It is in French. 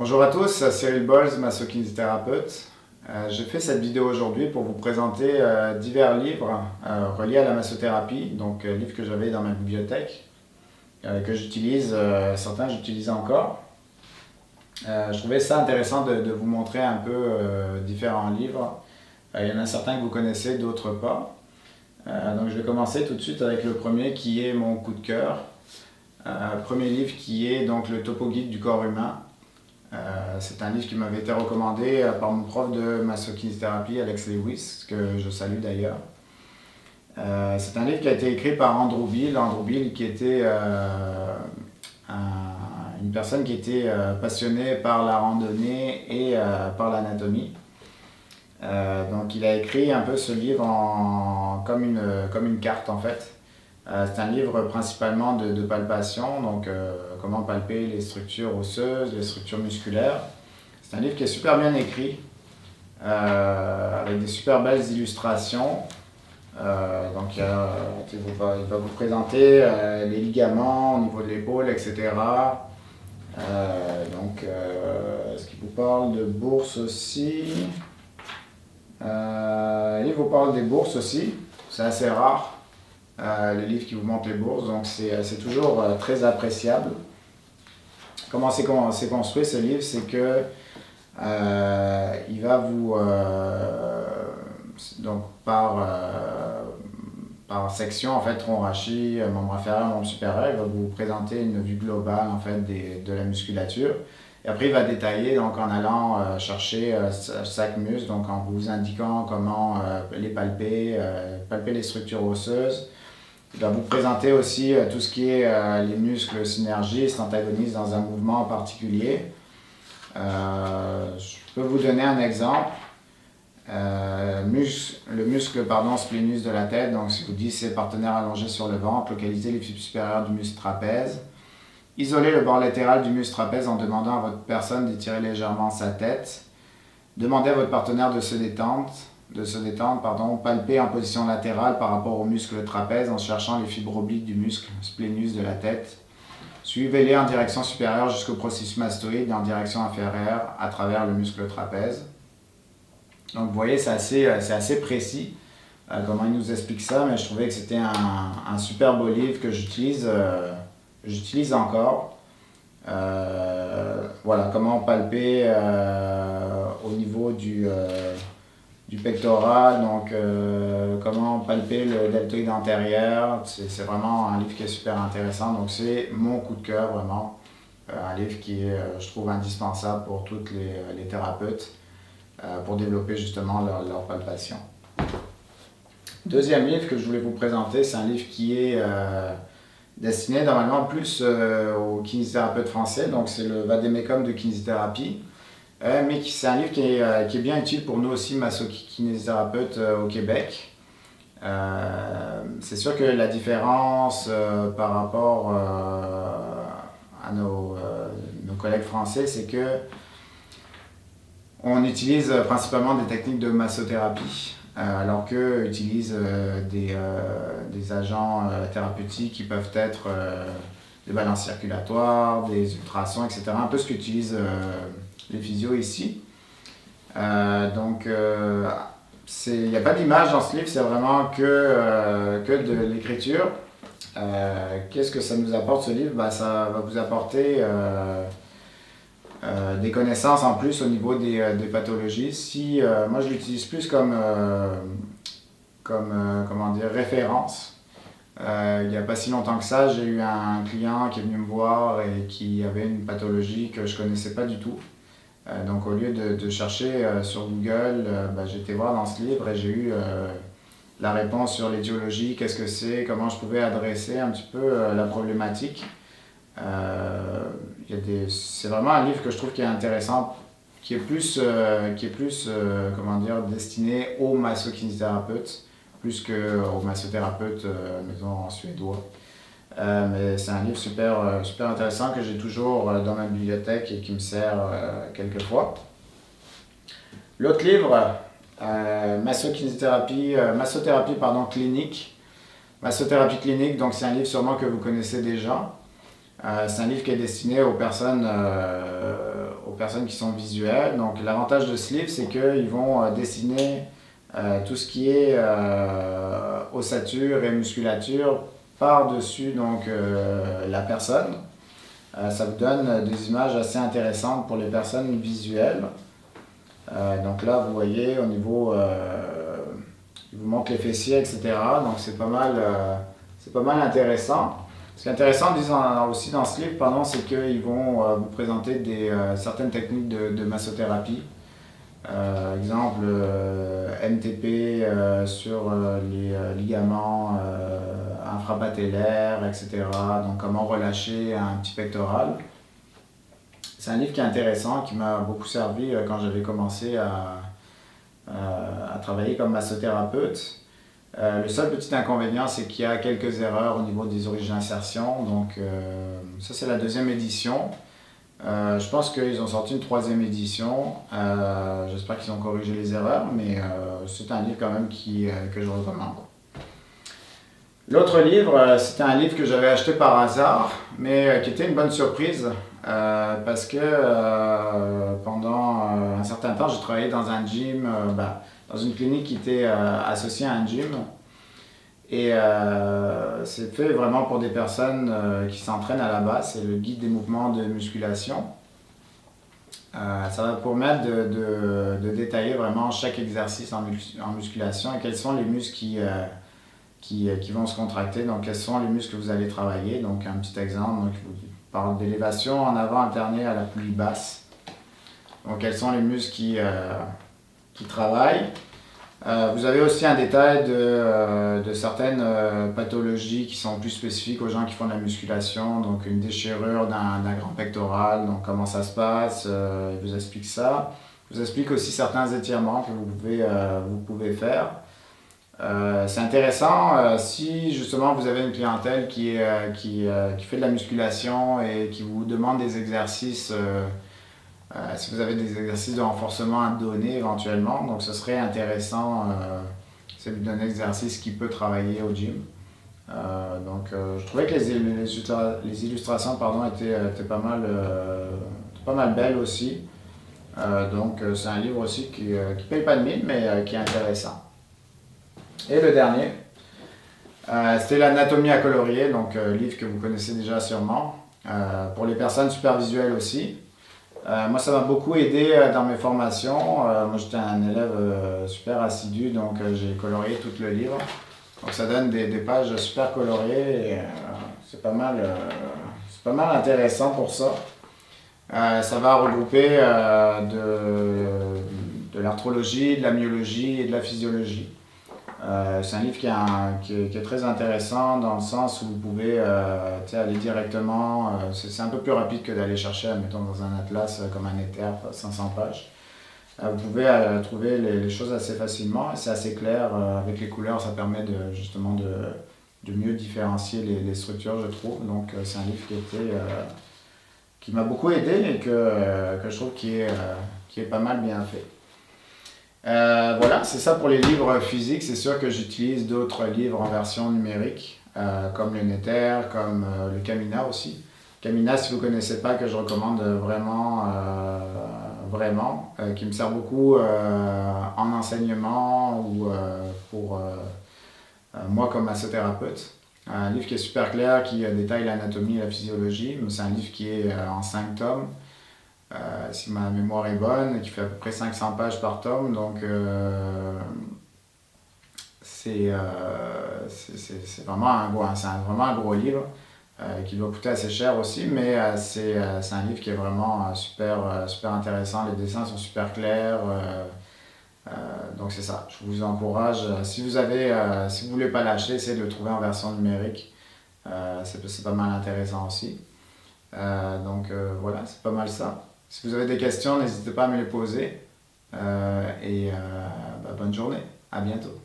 Bonjour à tous, c'est Cyril Bolz, masso-kinésithérapeute. Je fais cette vidéo aujourd'hui pour vous présenter divers livres reliés à la massothérapie, donc livres que j'avais dans ma bibliothèque, que j'utilise, certains j'utilise encore. Je trouvais ça intéressant de vous montrer un peu différents livres. Il y en a certains que vous connaissez, d'autres pas. Donc je vais commencer tout de suite avec le premier qui est mon coup de cœur. Premier livre qui est donc le Topo Guide du corps humain. C'est un livre qui m'avait été recommandé par mon prof de masso-kinésithérapie, Alex Lewis, que je salue d'ailleurs. C'est un livre qui a été écrit par Andrew Bill. Andrew Bill qui était une personne qui était passionnée par la randonnée et par l'anatomie. Donc il a écrit un peu ce livre comme une carte en fait. C'est un livre principalement de palpation, donc comment palper les structures osseuses, les structures musculaires. C'est un livre qui est super bien écrit, avec des super belles illustrations. Donc il va vous présenter les ligaments au niveau de l'épaule, etc. Est-ce qu'il vous parle de bourse aussi? Il vous parle des bourses aussi, c'est assez rare. Le livre qui vous montre les bourses, donc c'est toujours très appréciable. Comment c'est construit ce livre, c'est que il va vous donc par section en fait, tronc rachis, membre inférieur, membre supérieur, il va vous présenter une vue globale en fait de la musculature. Et après, il va détailler donc en allant chercher chaque muscle, donc en vous indiquant comment les palper, palper les structures osseuses. Il va vous présenter aussi tout ce qui est les muscles synergistes, antagonistes dans un mouvement en particulier. Je peux vous donner un exemple. Le muscle splénus de la tête, donc si vous dites c'est partenaire allongé sur le ventre, localisez les fibres supérieures du muscle trapèze. Isolez le bord latéral du muscle trapèze en demandant à votre personne d'étirer légèrement sa tête. Demandez à votre partenaire de se détendre, palpez en position latérale par rapport au muscle trapèze en cherchant les fibres obliques du muscle splénus de la tête. Suivez-les en direction supérieure jusqu'au processus mastoïde et en direction inférieure à travers le muscle trapèze. Donc vous voyez, c'est assez précis comment il nous explique ça, mais je trouvais que c'était un super beau livre que j'utilise encore. Voilà, comment palper au niveau du pectoral, donc comment palper le deltoïde antérieur. C'est vraiment un livre qui est super intéressant, donc c'est mon coup de cœur vraiment. Un livre qui est, je trouve, indispensable pour toutes les thérapeutes pour développer justement leur palpation. Deuxième livre que je voulais vous présenter, c'est un livre qui est destiné normalement plus aux kinésithérapeutes français, donc c'est le Vademecum de kinésithérapie. Mais c'est un livre qui est bien utile pour nous aussi, masso-kinésithérapeutes au Québec. C'est sûr que la différence par rapport à nos collègues français, c'est que on utilise principalement des techniques de massothérapie, alors qu'eux utilisent des agents thérapeutiques qui peuvent être des balances circulatoires, des ultrasons, etc. Un peu ce qu'utilisent les physios ici. Il n'y a pas d'image dans ce livre, c'est vraiment que de l'écriture. Qu'est-ce que ça nous apporte ce livre? Ça va vous apporter des connaissances en plus au niveau des pathologies. Moi je l'utilise plus comme référence. Il n'y a pas si longtemps que ça, j'ai eu un client qui est venu me voir et qui avait une pathologie que je ne connaissais pas du tout. Donc au lieu de chercher sur Google, j'ai été voir dans ce livre et j'ai eu la réponse sur l'étiologie, qu'est-ce que c'est, comment je pouvais adresser un petit peu la problématique. C'est vraiment un livre que je trouve qui est intéressant, qui est plus destiné aux masso-kinésithérapeutes, plus qu'aux massothérapeutes, mettons, suédois. Mais c'est un livre super intéressant que j'ai toujours dans ma bibliothèque et qui me sert quelquefois. L'autre livre, massothérapie clinique. Massothérapie clinique, donc c'est un livre sûrement que vous connaissez déjà. C'est un livre qui est destiné aux personnes aux personnes qui sont visuelles. Donc l'avantage de ce livre, c'est qu'ils vont dessiner tout ce qui est ossature et musculature par-dessus donc, la personne. Ça vous donne des images assez intéressantes pour les personnes visuelles. Donc là, vous voyez, au niveau, il vous montre les fessiers, etc. Donc c'est pas mal intéressant. Ce qui est intéressant aussi dans ce livre, pardon, c'est qu'ils vont vous présenter certaines techniques de massothérapie. Exemple, MTP sur les ligaments infrapatellaires, etc. Donc comment relâcher un petit pectoral. C'est un livre qui est intéressant, qui m'a beaucoup servi quand j'avais commencé à travailler comme massothérapeute. Le seul petit inconvénient, c'est qu'il y a quelques erreurs au niveau des origines d'insertion. Donc ça, c'est la deuxième édition. Je pense qu'ils ont sorti une troisième édition. J'espère qu'ils ont corrigé les erreurs, mais c'est un livre quand même que je recommande. L'autre livre, c'était un livre que j'avais acheté par hasard, mais qui était une bonne surprise. Parce que pendant un certain temps, j'ai travaillé dans un gym, dans une clinique qui était associée à un gym. Et c'est fait vraiment pour des personnes qui s'entraînent à la base. C'est le guide des mouvements de musculation. Ça va permettre de détailler vraiment chaque exercice en musculation et quels sont les muscles qui vont se contracter. Donc, quels sont les muscles que vous allez travailler. Donc, un petit exemple. Donc, je parle d'élévation en avant alternée à la poulie basse. Donc, quels sont les muscles qui travaillent. Vous avez aussi un détail de certaines pathologies qui sont plus spécifiques aux gens qui font de la musculation. Donc, une déchirure d'un grand pectoral. Donc, comment ça se passe. Il vous explique ça. Il vous explique aussi certains étirements que vous pouvez faire. C'est intéressant si justement vous avez une clientèle qui fait de la musculation et qui vous demande des exercices, si vous avez des exercices de renforcement à donner éventuellement, donc ce serait intéressant, c'est lui donner un exercice qui peut travailler au gym. Je trouvais que les illustrations étaient pas mal belles aussi. C'est un livre aussi qui paye pas de mine mais qui est intéressant. Et le dernier, c'était l'anatomie à colorier, donc livre que vous connaissez déjà sûrement, pour les personnes super visuelles aussi. Moi, ça m'a beaucoup aidé dans mes formations. Moi, j'étais un élève super assidu, donc j'ai colorié tout le livre. Donc, ça donne des pages super colorées et c'est pas mal intéressant pour ça. Ça va regrouper de l'arthrologie, de la myologie et de la physiologie. C'est un livre qui est très intéressant dans le sens où vous pouvez aller directement, c'est un peu plus rapide que d'aller chercher, mettons, dans un atlas comme un Ether, 500 pages. Vous pouvez trouver les choses assez facilement, c'est assez clair, avec les couleurs ça permet justement de mieux différencier les structures, je trouve. Donc c'est un livre qui m'a beaucoup aidé et que je trouve qui est pas mal bien fait. Voilà, c'est ça pour les livres physiques. C'est sûr que j'utilise d'autres livres en version numérique, comme le Nether, comme le Camina aussi. Camina, si vous ne connaissez pas, que je recommande vraiment, qui me sert beaucoup en enseignement ou pour moi comme massothérapeute. Un livre qui est super clair, qui détaille l'anatomie et la physiologie. C'est un livre qui est en 5 tomes. Si ma mémoire est bonne, qui fait à peu près 500 pages par tome, donc c'est vraiment un gros livre qui doit coûter assez cher aussi, mais c'est un livre qui est vraiment super intéressant, les dessins sont super clairs, donc c'est ça, je vous encourage, si vous voulez pas l'acheter, essayez de le trouver en version numérique, c'est pas mal intéressant aussi, voilà, c'est pas mal ça. Si vous avez des questions, n'hésitez pas à me les poser. Bonne journée. À bientôt.